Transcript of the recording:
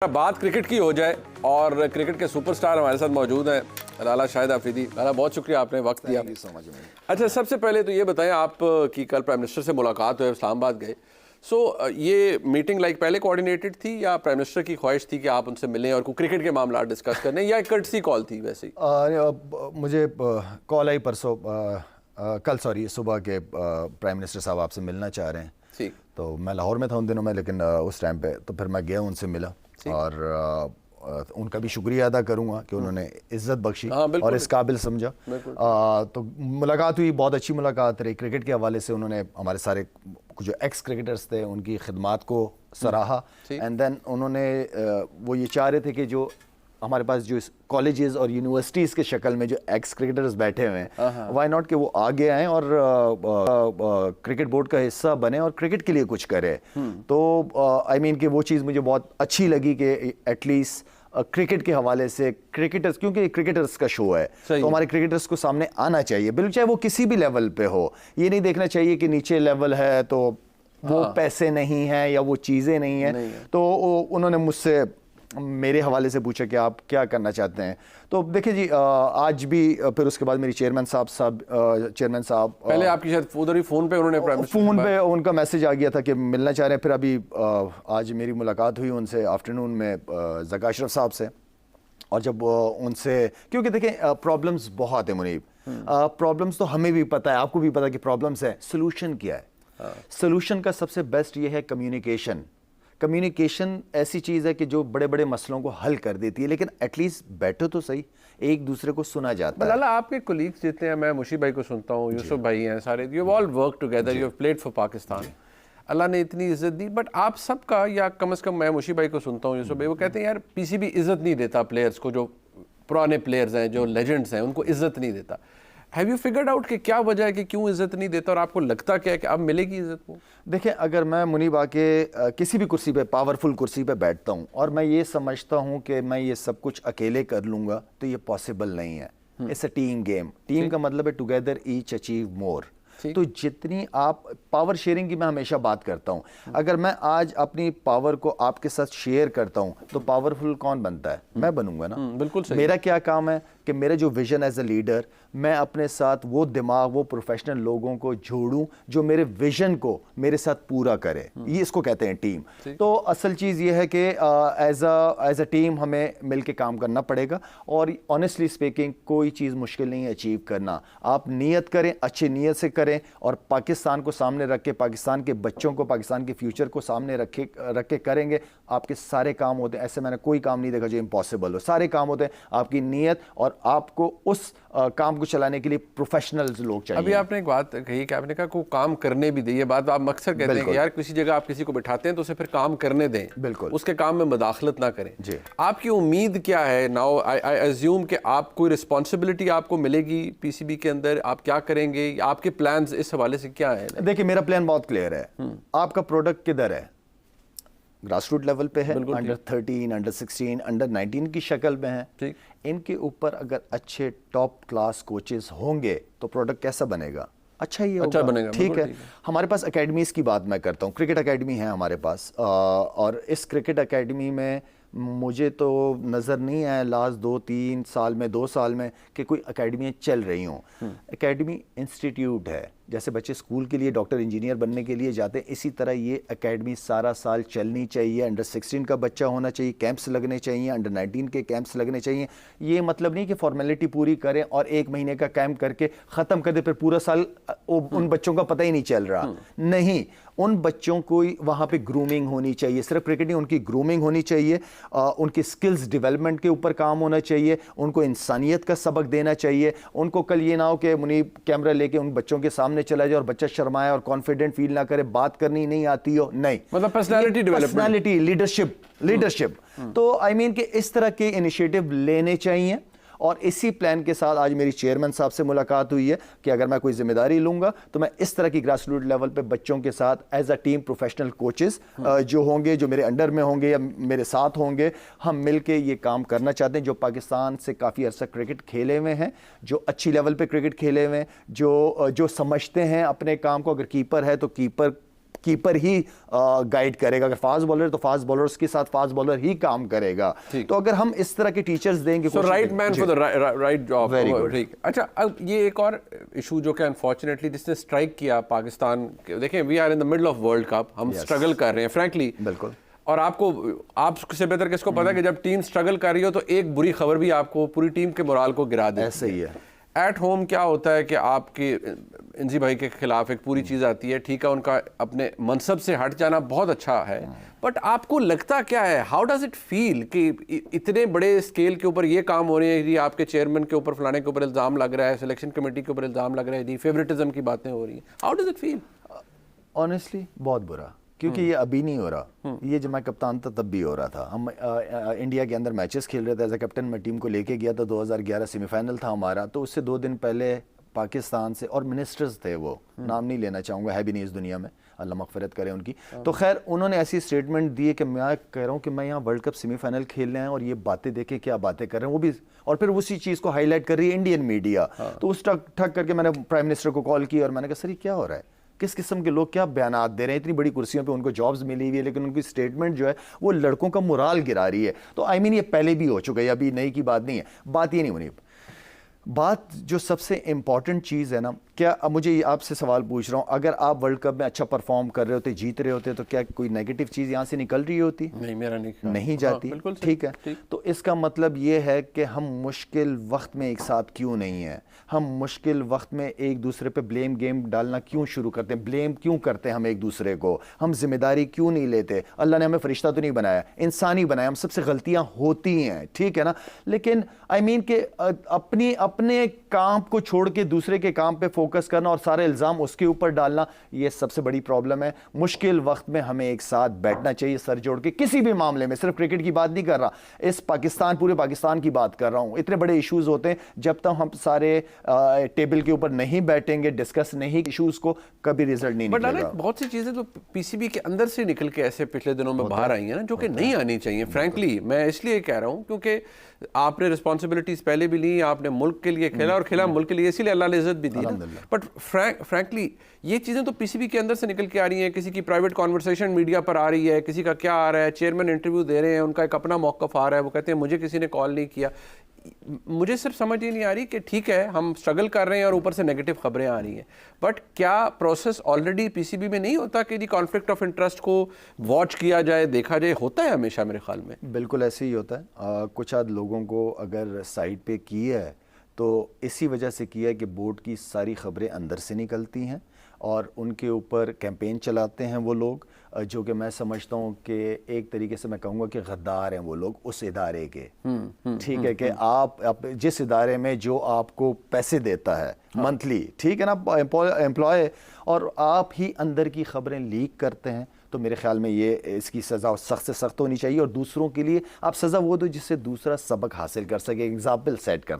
बात क्रिकेट की हो जाए और क्रिकेट के सुपरस्टार हमारे साथ मौजूद हैं लाला शाहिद आफरीदी। लाला, बहुत शुक्रिया आपने वक्त दिया। अच्छा, सबसे पहले तो ये बताएं, आप की कल प्राइम मिनिस्टर से मुलाकात हुई, इस्लामाबाद गए। ये मीटिंग लाइक पहले कोऑर्डिनेटेड थी या प्राइम मिनिस्टर की ख्वाहिश थी कि आप उनसे मिलें और क्रिकेट के मामला डिस्कस करने, या कर्टसी कॉल थी? वैसे ही मुझे कॉल आई परसों, कल सुबह के प्राइम मिनिस्टर साहब आपसे मिलना चाह रहे हैं। ठीक। तो मैं लाहौर में था उन दिनों में, लेकिन उस टाइम पे तो फिर मैं गया, उनसे मिला और उनका भी शुक्रिया अदा करूंगा कि उन्होंने इज्जत बख्शी और इस काबिल समझा। तो मुलाकात हुई, बहुत अच्छी मुलाकात रही। क्रिकेट के हवाले से उन्होंने हमारे सारे जो एक्स क्रिकेटर्स थे उनकी खिदमात को सराहा। एंड देन उन्होंने वो ये चाह रहे थे कि जो हमारे पास जो कॉलेजेस और यूनिवर्सिटीज़ के शक्ल में जो एक्स क्रिकेटर्स बैठे हुए हैं, वाई नॉट कि वो आगे आएँ और क्रिकेट बोर्ड का हिस्सा बने और क्रिकेट के लिए कुछ करें। तो आई मीन कि वो चीज़ मुझे बहुत अच्छी लगी कि एटलीस्ट क्रिकेट के हवाले से क्रिकेटर्स, क्योंकि क्रिकेटर्स का शो है तो हमारे क्रिकेटर्स को सामने आना चाहिए, बिल्कुल चाहे वो किसी भी लेवल पे हो। ये नहीं देखना चाहिए कि नीचे लेवल है तो वो पैसे नहीं हैं या वो चीज़ें नहीं हैं। तो उन्होंने मुझसे मेरे हवाले से पूछा कि आप क्या करना चाहते हैं। तो देखिए जी, आज भी फिर उसके बाद मेरी चेयरमैन साहब पहले आपकी शायद उधर ही फ़ोन पे उन्होंने फ़ोन पे उनका मैसेज आ गया था कि मिलना चाह रहे हैं। फिर अभी आज मेरी मुलाकात हुई उनसे आफ्टरनून में, ज़का अशरफ साहब से। और जब उनसे, क्योंकि देखें प्रॉब्लम्स बहुत है मुनीब, प्रॉब्लम्स तो हमें भी पता है, आपको भी पता है कि प्रॉब्लम्स है। सोल्यूशन क्या है? सोल्यूशन का सबसे बेस्ट ये है कम्युनिकेशन। कम्युनिकेशन ऐसी चीज़ है कि जो बड़े बड़े मसलों को हल कर देती है, लेकिन एटलीस्ट बैठो तो सही, एक दूसरे को सुना जाता है। लाला, आपके कोलीग्स जितने हैं, मैं मुशी भाई को सुनता हूँ, यूसुफ भाई हैं, सारे, you have all work together, you have played for Pakistan. अल्लाह ने इतनी इज्जत दी, बट आप सबका, या कम से कम मैं मुशी भाई को सुनता हूँ, यूसुफ भाई, वो कहते हैं यार पीसीबी इज्जत नहीं देता प्लेयर्स को, जो पुराने प्लेयर्स हैं, जो लेजेंड्स हैं, उनको इज्जत नहीं देता। हैव यू फिगर्ड आउट कि क्या वजह है कि क्यों इज्जत नहीं देता, और आपको लगता क्या है कि अब मिलेगी इज्जत को? देखिए, अगर मैं मुनीब आके किसी भी कुर्सी पे, पावरफुल कुर्सी पे बैठता हूँ और मैं ये समझता हूँ कि मैं ये सब कुछ अकेले कर लूँगा, तो ये पॉसिबल नहीं है। It's a team game. Team का मतलब है टुगेदर ईच अचीव मोर। तो जितनी आप पावर शेयरिंग की मैं हमेशा बात करता हूँ, अगर मैं आज अपनी पावर को आपके साथ शेयर करता हूँ तो पावरफुल कौन बनता है? मैं बनूंगा ना। बिल्कुल सही। मेरा क्या काम है कि मेरा जो विजन एज ए लीडर, मैं अपने साथ वो दिमाग, वो प्रोफेशनल लोगों को जोड़ूं जो मेरे विजन को मेरे साथ पूरा करे। ये इसको कहते हैं टीम। तो असल चीज़ ये है कि एज अ टीम हमें मिल के काम करना पड़ेगा। और ऑनेस्टली स्पीकिंग, कोई चीज़ मुश्किल नहीं है अचीव करना। आप नियत करें, अच्छी नियत से करें, और पाकिस्तान को सामने रख के, पाकिस्तान के बच्चों को, पाकिस्तान के फ्यूचर को सामने रख के करेंगे, आपके सारे काम होते हैं। ऐसे मैंने कोई काम नहीं देखा जो इम्पॉसिबल हो। सारे काम होते हैं आपकी नीयत, और आपको उस काम को चलाने के लिए प्रोफेशनल्स लोग चाहिए। अभी आपने एक बात कही कि आपने कहा को काम करने भी दे। ये बात आप अक्सर कहते हैं कि यार किसी जगह आप किसी को बिठाते हैं तो उसे फिर काम करने दें, बिल्कुल, उसके काम में मुदाखलत ना करें जी। आपकी उम्मीद क्या है? नाउ आई अज्यूम कि आप कोई रिस्पॉन्सिबिलिटी आपको मिलेगी पीसीबी के अंदर, आप क्या करेंगे? आपके प्लान्स इस हवाले से क्या है? देखिए, मेरा प्लान बहुत क्लियर है। आपका प्रोडक्ट किधर है? ग्रास रूट लेवल पे है, अंडर 13, अंडर 16, अंडर 19 की शक्ल में है। इनके ऊपर अगर अच्छे टॉप क्लास कोचेस होंगे तो प्रोडक्ट कैसा बनेगा? अच्छा ही अच्छा बनेगा। ठीक है। हमारे पास एकेडमीज़ की बात मैं करता हूँ। क्रिकेट एकेडमी है हमारे पास, और इस क्रिकेट एकेडमी में मुझे तो नज़र नहीं आया लास्ट 2-3 साल में, 2 साल में, कि कोई एकेडमियाँ चल रही हों। एकेडमी इंस्टीट्यूट है, जैसे बच्चे स्कूल के लिए डॉक्टर इंजीनियर बनने के लिए जाते हैं, इसी तरह ये एकेडमी सारा साल चलनी चाहिए। अंडर 16 का बच्चा होना चाहिए, कैंप्स लगने चाहिए, अंडर 19 के कैंप्स लगने चाहिए। ये मतलब नहीं कि फॉर्मेलिटी पूरी करें और 1 महीने का कैंप करके ख़त्म कर दे, फिर पूरा साल उन बच्चों का पता ही नहीं चल रहा। नहीं, उन बच्चों को वहाँ पे ग्रूमिंग होनी चाहिए। सिर्फ क्रिकेट नहीं, उनकी ग्रूमिंग होनी चाहिए, उनकी स्किल्स डेवलपमेंट के ऊपर काम होना चाहिए, उनको इंसानियत का सबक देना चाहिए। उनको कल ये ना हो कि मुनीब कैमरा लेके उन बच्चों के सामने चला जाए और बच्चा शर्माए और कॉन्फिडेंट फील ना करे, बात करनी नहीं आती हो। नहीं, मतलब पर्सनालिटी डेवलपमेंट, पर्सनालिटी, लीडरशिप। तो आई मीन कि इस तरह के इनिशिएटिव लेने चाहिए। और इसी प्लान के साथ आज मेरी चेयरमैन साहब से मुलाकात हुई है कि अगर मैं कोई जिम्मेदारी लूंगा तो मैं इस तरह की ग्रास रूट लेवल पे बच्चों के साथ as a team professional coaches जो होंगे, जो मेरे अंडर में होंगे या मेरे साथ होंगे, हम मिलके ये काम करना चाहते हैं। जो पाकिस्तान से काफ़ी अर्सा क्रिकेट खेले हुए हैं, जो अच्छी लेवल पे क्रिकेट खेले हुए हैं, जो समझते हैं अपने काम को। अगर कीपर है तो कीपर कीपर ही गाइड करेगा, अगर फास्ट बॉलर तो फास्ट बॉलर्स के साथ फास्ट बॉलर ही काम करेगा। तो अगर हम इस तरह के टीचर्स देंगे, so right man for the right job. Very good. ठीक, अच्छा अब ये एक और इशू जो कि अनफॉर्चुनेटली जिसने स्ट्राइक किया पाकिस्तान, देखें we are in the middle of world cup, हम स्ट्रगल कर रहे हैं फ्रैंकली। बिल्कुल। और आपसे बेहतर किसको पता है कि जब टीम स्ट्रगल कर रही हो तो एक बुरी खबर भी आपको पूरी टीम के मोराल को गिरा देती है। ऐसे ही है। एट होम क्या होता है कि आपके इंजी भाई के खिलाफ एक पूरी चीज़ आती है, ठीक है, उनका अपने मनसब से हट जाना बहुत अच्छा है, बट आपको लगता क्या है, हाउ डज इट फील कि इतने बड़े स्केल के ऊपर ये काम हो रहे हैं, जी आपके चेयरमैन के ऊपर फलाने के ऊपर इल्ज़ाम लग रहा है, सिलेक्शन कमेटी के ऊपर इल्ज़ाम लग रहा है, जी फेवरेटिज्म की बातें हो रही हैं, how does it feel? Honestly बहुत बुरा, क्योंकि ये अभी नहीं हो रहा, ये जब मैं कप्तान था तब भी हो रहा था। हम इंडिया के अंदर मैचेस खेल रहे थे, एज ए कैप्टन मैं टीम को लेके गया था, 2011 सेमीफाइनल था हमारा, तो उससे 2 दिन पहले पाकिस्तान से, और मिनिस्टर्स थे वो, नाम नहीं लेना चाहूँगा, है भी नहीं इस दुनिया में, अल्लाह मगफिरत करे उनकी, तो खैर उन्होंने ऐसी स्टेटमेंट दी है कि मैं कह रहा हूँ कि मैं यहाँ वर्ल्ड कप सेमीफाइनल खेल रहे हैं और ये बातें देखे क्या बातें कर रहे हैं वो भी, और फिर उसी चीज़ को हाईलाइट कर रही है इंडियन मीडिया। तो उस ठक करके मैंने प्राइम मिनिस्टर को कॉल की और मैंने कहा सर ये क्या हो रहा है, किस किस्म के लोग क्या बयानात दे रहे हैं, इतनी बड़ी कुर्सियों पे उनको जॉब्स मिली हुई है, लेकिन उनकी स्टेटमेंट जो है वो लड़कों का मोराल गिरा रही है। तो आई मीन ये पहले भी हो चुका है, अभी नई की बात नहीं है। बात ये नहीं होनी, बात जो सबसे इंपॉर्टेंट चीज़ है ना, क्या अब मुझे आपसे सवाल पूछ रहा हूँ, अगर आप वर्ल्ड कप में अच्छा परफॉर्म कर रहे होते, जीत रहे होते, तो क्या कोई नेगेटिव चीज़ यहाँ से निकल रही होती? नहीं, मेरा नहीं जाती। बिल्कुल ठीक है, तो इसका मतलब ये है कि हम मुश्किल वक्त में एक साथ क्यों नहीं है, हम मुश्किल वक्त में एक दूसरे पे ब्लेम गेम डालना क्यों शुरू करते हैं, ब्लेम क्यों करते हैं हम एक दूसरे को, हम जिम्मेदारी क्यों नहीं लेते? अल्लाह ने हमें फरिश्ता तो नहीं बनाया, इंसान ही बनाया, हम सबसे गलतियां होती हैं, ठीक है ना, लेकिन आई मीन के अपने काम को छोड़ के दूसरे के काम पे फोकस करना और सारे इल्ज़ाम उसके ऊपर डालना, ये सबसे बड़ी प्रॉब्लम है। मुश्किल वक्त में हमें एक साथ बैठना चाहिए सर जोड़ के, किसी भी मामले में, सिर्फ क्रिकेट की बात नहीं कर रहा, इस पूरे पाकिस्तान की बात कर रहा हूं। इतने बड़े इश्यूज होते हैं, जब तक हम सारे टेबल के ऊपर नहीं बैठेंगे, डिस्कस नहीं इश्यूज को, कभी रिजल्ट नहीं निकलेगा। बहुत सी चीजें तो पीसीबी के अंदर से निकल के ऐसे पिछले दिनों में बाहर आई हैं ना, जो कि नहीं आनी चाहिए। फ्रैंकली मैं इसलिए कह रहा हूं क्योंकि आपने रिस्पॉन्सिबिलिटीज पहले भी ली, आपने मुल्क के लिए खेला और खेला मुल्क के लिए, इसीलिए अल्लाह ने इज्जत भी दी ना। बट फ्रैंकली ये चीज़ें तो पीसीबी के अंदर से निकल के आ रही हैं, किसी की प्राइवेट कॉन्वर्सेशन मीडिया पर आ रही है, किसी का क्या आ रहा है, चेयरमैन इंटरव्यू दे रहे हैं, उनका एक अपना मौक़िफ़ आ रहा है, वो कहते हैं मुझे किसी ने कॉल नहीं किया। मुझे सिर्फ समझ ही नहीं आ रही कि ठीक है हम स्ट्रगल कर रहे हैं और ऊपर से नेगेटिव खबरें आ रही हैं, बट क्या प्रोसेस ऑलरेडी पीसीबी में नहीं होता कि कॉन्फ्लिक्ट ऑफ इंटरेस्ट को वॉच किया जाए, देखा जाए? होता है हमेशा मेरे ख्याल में। बिल्कुल ऐसे ही होता है। कुछ आध लोगों को अगर साइड पे किया है तो इसी वजह से किया है कि बोर्ड की सारी खबरें अंदर से निकलती हैं और उनके ऊपर कैंपेन चलाते हैं वो लोग, जो कि मैं समझता हूँ कि एक तरीके से मैं कहूँगा कि गद्दार हैं वो लोग उस इदारे के। ठीक है कि आप जिस इदारे में जो आपको पैसे देता है मंथली, ठीक है ना, एम्प्लॉय, और आप ही अंदर की खबरें लीक करते हैं, तो मेरे ख्याल में ये इसकी सज़ा सख्त से सख्त होनी चाहिए और दूसरों के लिए आप सज़ा वो दो जिससे दूसरा सबक हासिल कर सके, एग्जाम्पल सेट कर